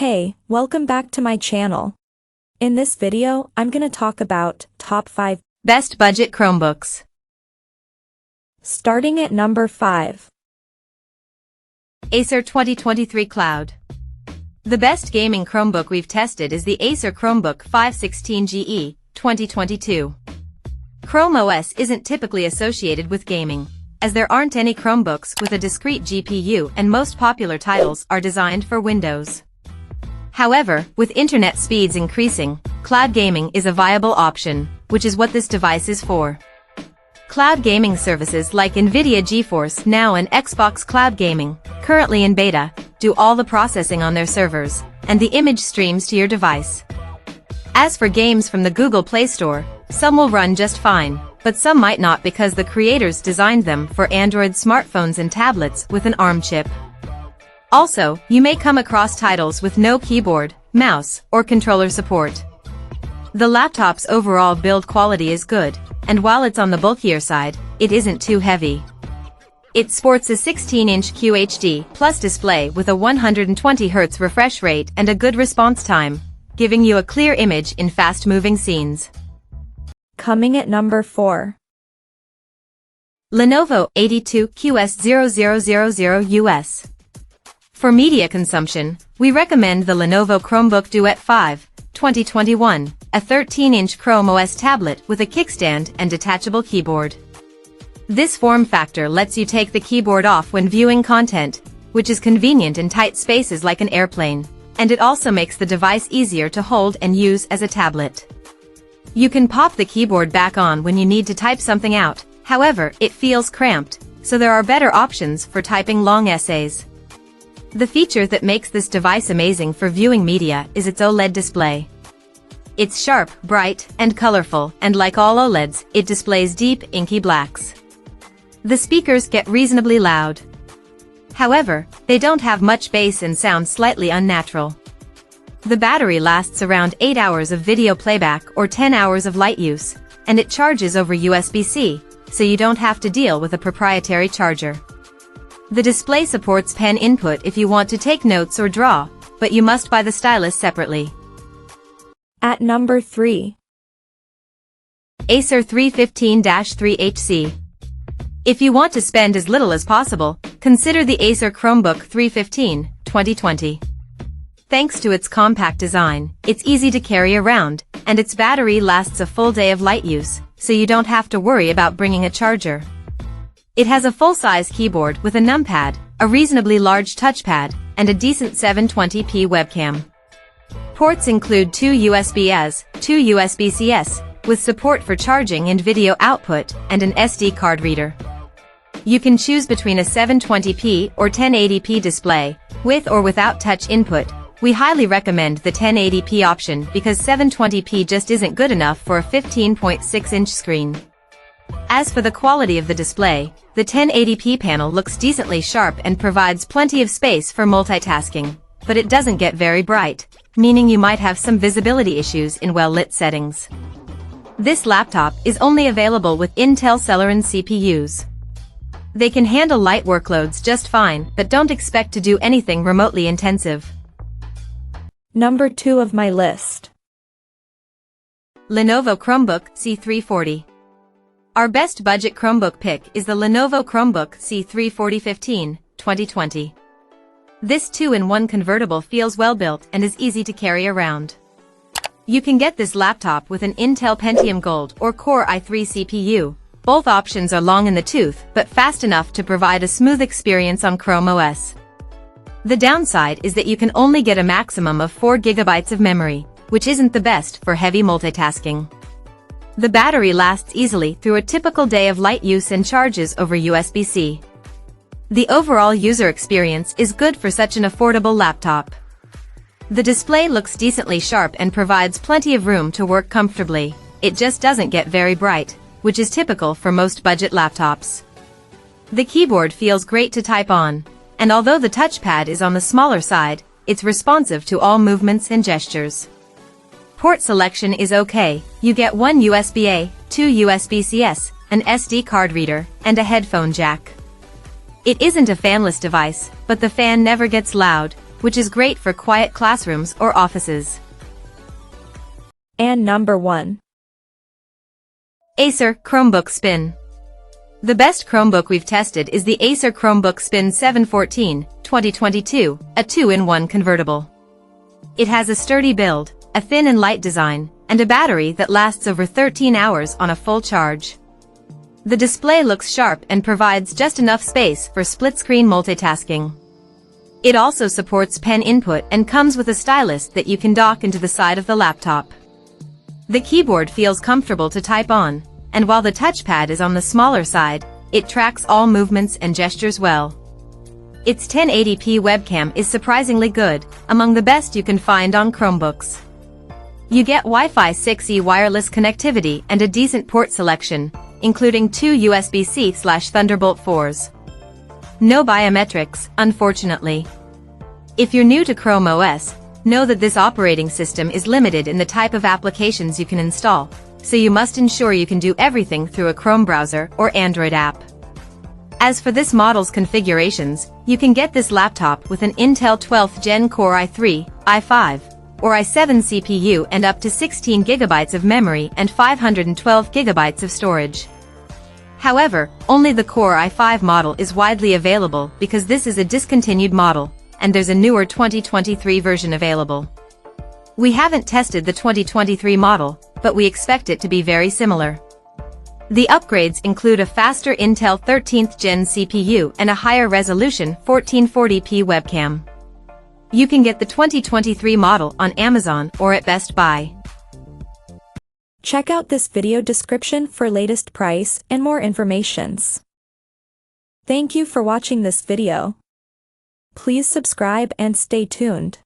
Hey, welcome back to my channel. In this video, I'm gonna talk about top 5 best budget Chromebooks. Starting at number 5. Acer 2023 Cloud. The best gaming Chromebook we've tested is the Acer Chromebook 516GE 2022. Chrome OS isn't typically associated with gaming, as there aren't any Chromebooks with a discrete GPU and most popular titles are designed for Windows. However, with internet speeds increasing, cloud gaming is a viable option, which is what this device is for. Cloud gaming services like NVIDIA GeForce Now and Xbox Cloud Gaming, currently in beta, do all the processing on their servers, and the image streams to your device. As for games from the Google Play Store, some will run just fine, but some might not because the creators designed them for Android smartphones and tablets with an ARM chip. Also, you may come across titles with no keyboard, mouse, or controller support. The laptop's overall build quality is good, and while it's on the bulkier side, it isn't too heavy. It sports a 16-inch QHD Plus display with a 120Hz refresh rate and a good response time, giving you a clear image in fast-moving scenes. Coming at number 4. Lenovo 82QS0000US. For media consumption, we recommend the Lenovo Chromebook Duet 5, 2021, a 13-inch Chrome OS tablet with a kickstand and detachable keyboard. This form factor lets you take the keyboard off when viewing content, which is convenient in tight spaces like an airplane, and it also makes the device easier to hold and use as a tablet. You can pop the keyboard back on when you need to type something out, however, it feels cramped, so there are better options for typing long essays. The feature that makes this device amazing for viewing media is its OLED display. It's sharp, bright, and colorful, and like all OLEDs, it displays deep, inky blacks. The speakers get reasonably loud. However, they don't have much bass and sound slightly unnatural. The battery lasts around 8 hours of video playback or 10 hours of light use, and it charges over USB-C, so you don't have to deal with a proprietary charger. The display supports pen input if you want to take notes or draw, but you must buy the stylus separately. At number 3. Acer 315-3HC. If you want to spend as little as possible, consider the Acer Chromebook 315, 2020. Thanks to its compact design, it's easy to carry around, and its battery lasts a full day of light use, so you don't have to worry about bringing a charger. It has a full-size keyboard with a numpad, a reasonably large touchpad, and a decent 720p webcam. Ports include 2 USB-A, 2 USB-Cs, with support for charging and video output, and an SD card reader. You can choose between a 720p or 1080p display, with or without touch input. We highly recommend the 1080p option because 720p just isn't good enough for a 15.6-inch screen. As for the quality of the display, the 1080p panel looks decently sharp and provides plenty of space for multitasking, but it doesn't get very bright, meaning you might have some visibility issues in well-lit settings. This laptop is only available with Intel Celeron CPUs. They can handle light workloads just fine, but don't expect to do anything remotely intensive. Number 2 of my list. Lenovo Chromebook C340. Our best budget Chromebook pick is the Lenovo Chromebook C34015, 2020. This 2-in-1 convertible feels well built and is easy to carry around. You can get this laptop with an Intel Pentium Gold or Core i3 CPU. Both options are long in the tooth, but fast enough to provide a smooth experience on Chrome OS. The downside is that you can only get a maximum of 4 GB of memory, which isn't the best for heavy multitasking. The battery lasts easily through a typical day of light use and charges over USB-C. The overall user experience is good for such an affordable laptop. The display looks decently sharp and provides plenty of room to work comfortably. It just doesn't get very bright, which is typical for most budget laptops. The keyboard feels great to type on, and although the touchpad is on the smaller side, it's responsive to all movements and gestures. Port selection is okay. You get 1 USB-A, 2 USB-Cs, an SD card reader, and a headphone jack. It isn't a fanless device, but the fan never gets loud, which is great for quiet classrooms or offices. And number 1. Acer Chromebook Spin. The best Chromebook we've tested is the Acer Chromebook Spin 714, 2022, a 2-in-1 convertible. It has a sturdy build, a thin and light design, and a battery that lasts over 13 hours on a full charge. The display looks sharp and provides just enough space for split-screen multitasking. It also supports pen input and comes with a stylus that you can dock into the side of the laptop. The keyboard feels comfortable to type on, and while the touchpad is on the smaller side, it tracks all movements and gestures well. Its 1080p webcam is surprisingly good, among the best you can find on Chromebooks. You get Wi-Fi 6E wireless connectivity and a decent port selection, including 2 USB-C/Thunderbolt 4s. No biometrics, unfortunately. If you're new to Chrome OS, know that this operating system is limited in the type of applications you can install, so you must ensure you can do everything through a Chrome browser or Android app. As for this model's configurations, you can get this laptop with an Intel 12th Gen Core i3, i5, or i7 CPU and up to 16 GB of memory and 512 GB of storage. However, only the Core i5 model is widely available because this is a discontinued model, and there's a newer 2023 version available. We haven't tested the 2023 model, but we expect it to be very similar. The upgrades include a faster Intel 13th Gen CPU and a higher resolution 1440p webcam. You can get the 2023 model on Amazon or at Best Buy. Check out this video description for latest price and more informations. Thank you for watching this video. Please subscribe and stay tuned.